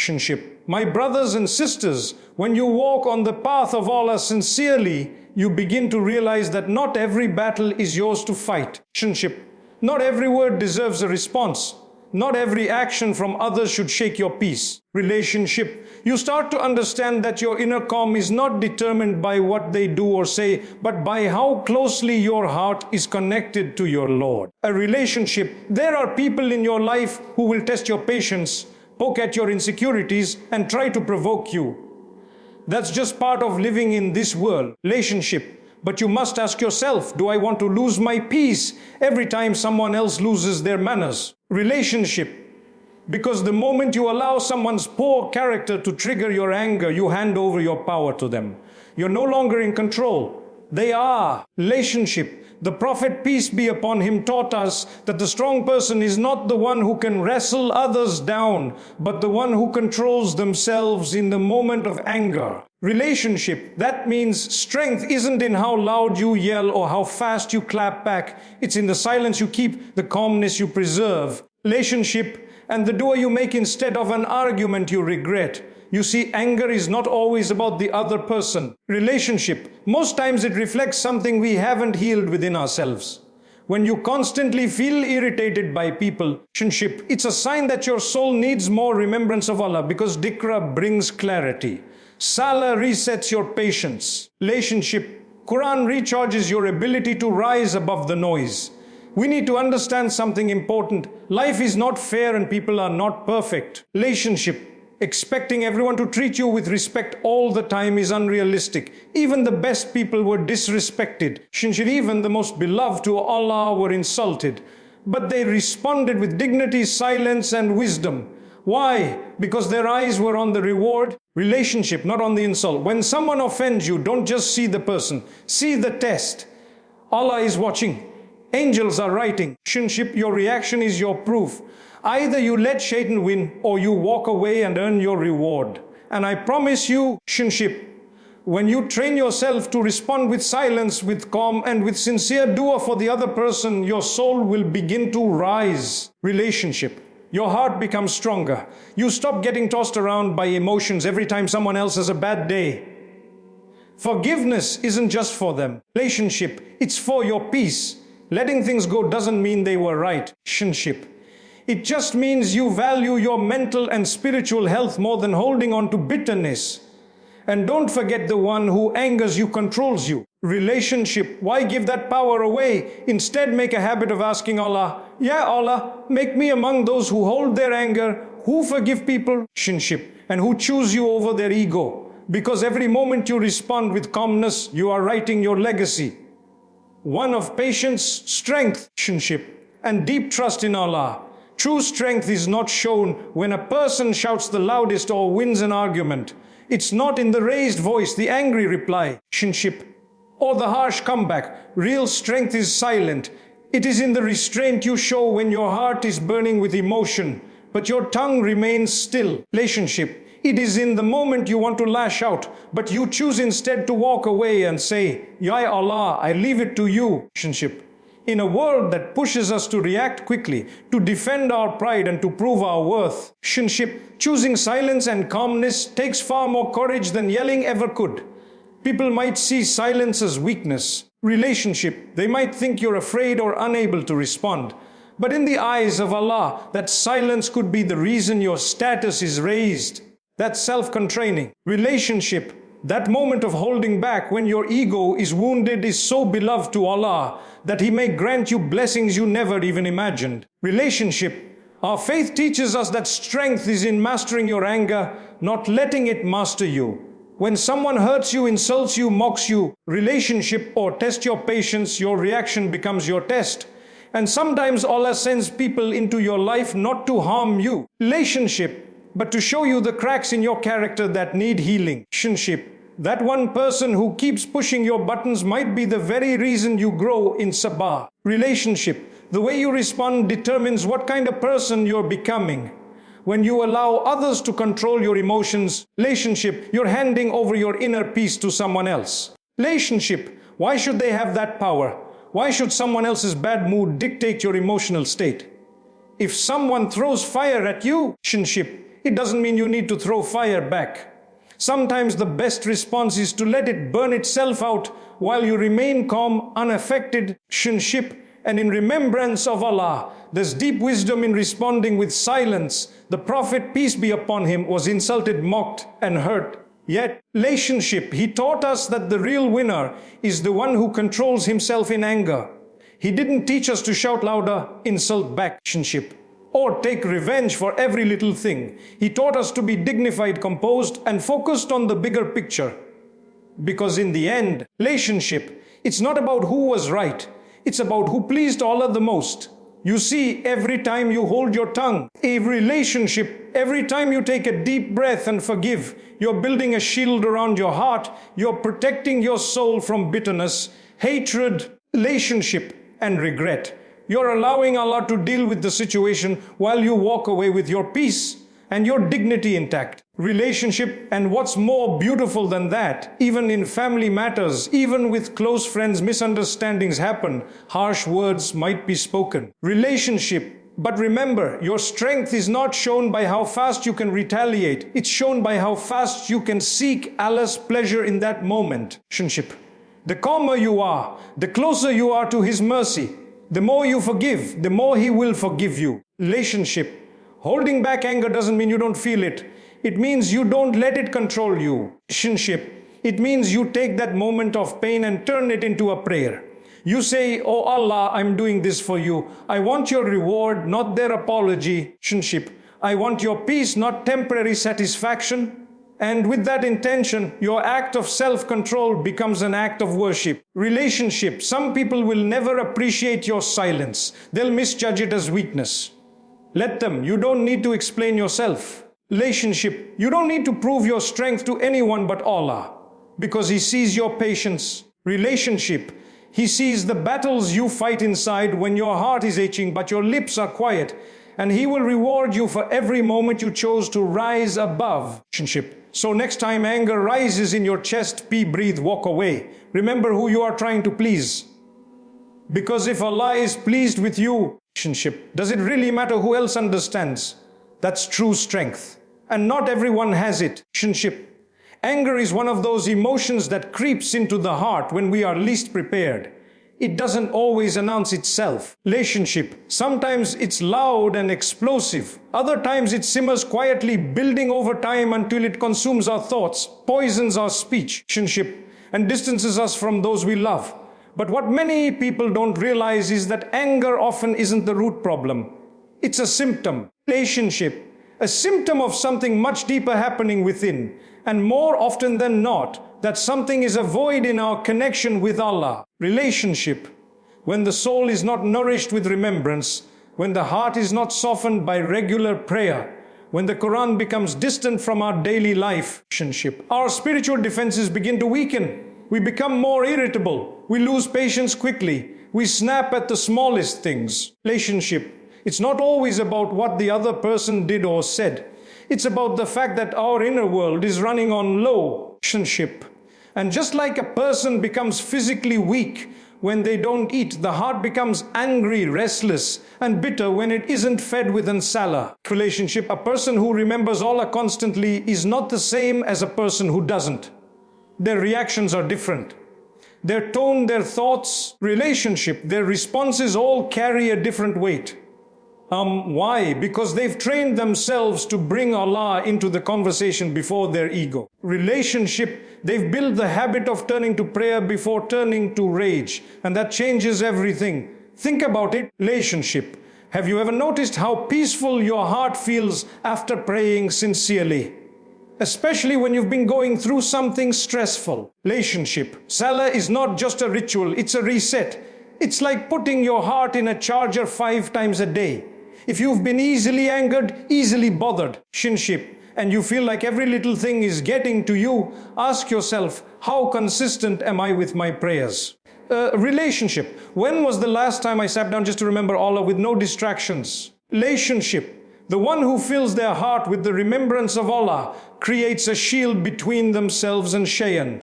relationship. My brothers and sisters, when you walk on the path of Allah sincerely, you begin to realize that not every battle is yours to fight. Relationship. Not every word deserves a response. Not every action from others should shake your peace. Relationship. You start to understand that your inner calm is not determined by what they do or say, but by how closely your heart is connected to your Lord. A relationship. There are people in your life who will test your patience, poke at your insecurities, and try to provoke you. That's just part of living in this world. Relationship. But you must ask yourself, do I want to lose my peace every time someone else loses their manners? Relationship. Because the moment you allow someone's poor character to trigger your anger, you hand over your power to them. You're no longer in control. They are. Relationship. The Prophet, peace be upon him, taught us that the strong person is not the one who can wrestle others down, but the one who controls themselves in the moment of anger. Relationship, that means strength isn't in how loud you yell or how fast you clap back. It's in the silence you keep, the calmness you preserve. Relationship, and the dua you make instead of an argument you regret. You see, anger is not always about the other person. Relationship, most times it reflects something we haven't healed within ourselves. When you constantly feel irritated by people, relationship, it's a sign that your soul needs more remembrance of Allah, because dhikr brings clarity. Salah resets your patience. Relationship, Quran recharges your ability to rise above the noise. We need to understand something important. Life is not fair and people are not perfect. Relationship, expecting everyone to treat you with respect all the time is unrealistic. Even the best people were disrespected. Even the most beloved to Allah were insulted. But they responded with dignity, silence, and wisdom. Why? Because their eyes were on the reward. Relationship, not on the insult. When someone offends you, don't just see the person. See the test. Allah is watching. Angels are writing. Relationship, your reaction is your proof. Either you let Shaitan win or you walk away and earn your reward. And I promise you, relationship, when you train yourself to respond with silence, with calm, and with sincere dua for the other person, your soul will begin to rise. Relationship. Your heart becomes stronger. You stop getting tossed around by emotions every time someone else has a bad day. Forgiveness isn't just for them. Relationship, it's for your peace. Letting things go doesn't mean they were right. Relationship. It just means you value your mental and spiritual health more than holding on to bitterness. And don't forget the one who angers you controls you. Relationship, why give that power away? Instead, make a habit of asking Allah, Ya Allah, make me among those who hold their anger, who forgive people, relationship, and who choose you over their ego. Because every moment you respond with calmness, you are writing your legacy. One of patience, strength, relationship, and deep trust in Allah. True strength is not shown when a person shouts the loudest or wins an argument. It's not in the raised voice, the angry reply, relationship, or the harsh comeback. Real strength is silent. It is in the restraint you show when your heart is burning with emotion, but your tongue remains still. Relationship. It is in the moment you want to lash out, but you choose instead to walk away and say, Ya Allah, I leave it to you. Relationship. In a world that pushes us to react quickly, to defend our pride and to prove our worth, relationship, choosing silence and calmness takes far more courage than yelling ever could. People might see silence as weakness. Relationship, they might think you're afraid or unable to respond. But in the eyes of Allah, that silence could be the reason your status is raised. That's self-contraining. Relationship, that moment of holding back when your ego is wounded is so beloved to Allah that He may grant you blessings you never even imagined. Relationship, our faith teaches us that strength is in mastering your anger, not letting it master you. When someone hurts you, insults you, mocks you, relationship, or tests your patience, your reaction becomes your test. And sometimes Allah sends people into your life not to harm you. Relationship, but to show you the cracks in your character that need healing. Relationship, that one person who keeps pushing your buttons might be the very reason you grow in Sabr. Relationship, the way you respond determines what kind of person you're becoming. When you allow others to control your emotions, relationship, you're handing over your inner peace to someone else. Relationship, why should they have that power? Why should someone else's bad mood dictate your emotional state? If someone throws fire at you, relationship, it doesn't mean you need to throw fire back. Sometimes the best response is to let it burn itself out while you remain calm, unaffected, relationship, and in remembrance of Allah. There's deep wisdom in responding with silence. The Prophet, peace be upon him, was insulted, mocked, and hurt. Yet, relationship, he taught us that the real winner is the one who controls himself in anger. He didn't teach us to shout louder, insult back, relationship, or take revenge for every little thing. He taught us to be dignified, composed, and focused on the bigger picture. Because in the end, relationship, it's not about who was right. It's about who pleased Allah the most. You see, every time you hold your tongue, a relationship, every time you take a deep breath and forgive, you're building a shield around your heart. You're protecting your soul from bitterness, hatred, relationship, and regret. You're allowing Allah to deal with the situation while you walk away with your peace and your dignity intact. Relationship, and what's more beautiful than that, even in family matters, even with close friends, misunderstandings happen, harsh words might be spoken. Relationship, but remember, your strength is not shown by how fast you can retaliate. It's shown by how fast you can seek Allah's pleasure in that moment. Relationship. The calmer you are, the closer you are to His mercy. The more you forgive, the more He will forgive you. Relationship. Holding back anger doesn't mean you don't feel it. It means you don't let it control you. Relationship. It means you take that moment of pain and turn it into a prayer. You say, "Oh Allah, I'm doing this for you. I want your reward, not their apology." Relationship. I want your peace, not temporary satisfaction. And with that intention, your act of self-control becomes an act of worship. Relationship. Some people will never appreciate your silence. They'll misjudge it as weakness. Let them. You don't need to explain yourself. Relationship. You don't need to prove your strength to anyone but Allah, because He sees your patience. Relationship. He sees the battles you fight inside when your heart is aching but your lips are quiet, and He will reward you for every moment you chose to rise above. Relationship. So next time anger rises in your chest, breathe, walk away. Remember who you are trying to please. Because if Allah is pleased with you, relationship, does it really matter who else understands? That's true strength. And not everyone has it. Relationship. Anger is one of those emotions that creeps into the heart when we are least prepared. It doesn't always announce itself. Relationship. Sometimes it's loud and explosive. Other times it simmers quietly, building over time until it consumes our thoughts, poisons our speech, relationship, and distances us from those we love. But what many people don't realize is that anger often isn't the root problem. It's a symptom. Relationship. A symptom of something much deeper happening within. And more often than not, that something is a void in our connection with Allah. Relationship. When the soul is not nourished with remembrance, when the heart is not softened by regular prayer, when the Quran becomes distant from our daily life, relationship, our spiritual defenses begin to weaken. We become more irritable. We lose patience quickly. We snap at the smallest things. Relationship. It's not always about what the other person did or said. It's about the fact that our inner world is running on low. Relationship. And just like a person becomes physically weak when they don't eat, the heart becomes angry, restless, and bitter when it isn't fed with ansala. Relationship. A person who remembers Allah constantly is not the same as a person who doesn't. Their reactions are different. Their tone, their thoughts, relationship, their responses all carry a different weight. Why? Because they've trained themselves to bring Allah into the conversation before their ego. Relationship, they've built the habit of turning to prayer before turning to rage. And that changes everything. Think about it. Relationship. Have you ever noticed how peaceful your heart feels after praying sincerely? Especially when you've been going through something stressful. Relationship. Salah is not just a ritual, it's a reset. It's like putting your heart in a charger 5 times a day. If you've been easily angered, easily bothered, relationship, and you feel like every little thing is getting to you, ask yourself, how consistent am I with my prayers? Relationship. When was the last time I sat down just to remember Allah with no distractions? Relationship. The one who fills their heart with the remembrance of Allah creates a shield between themselves and shaytan.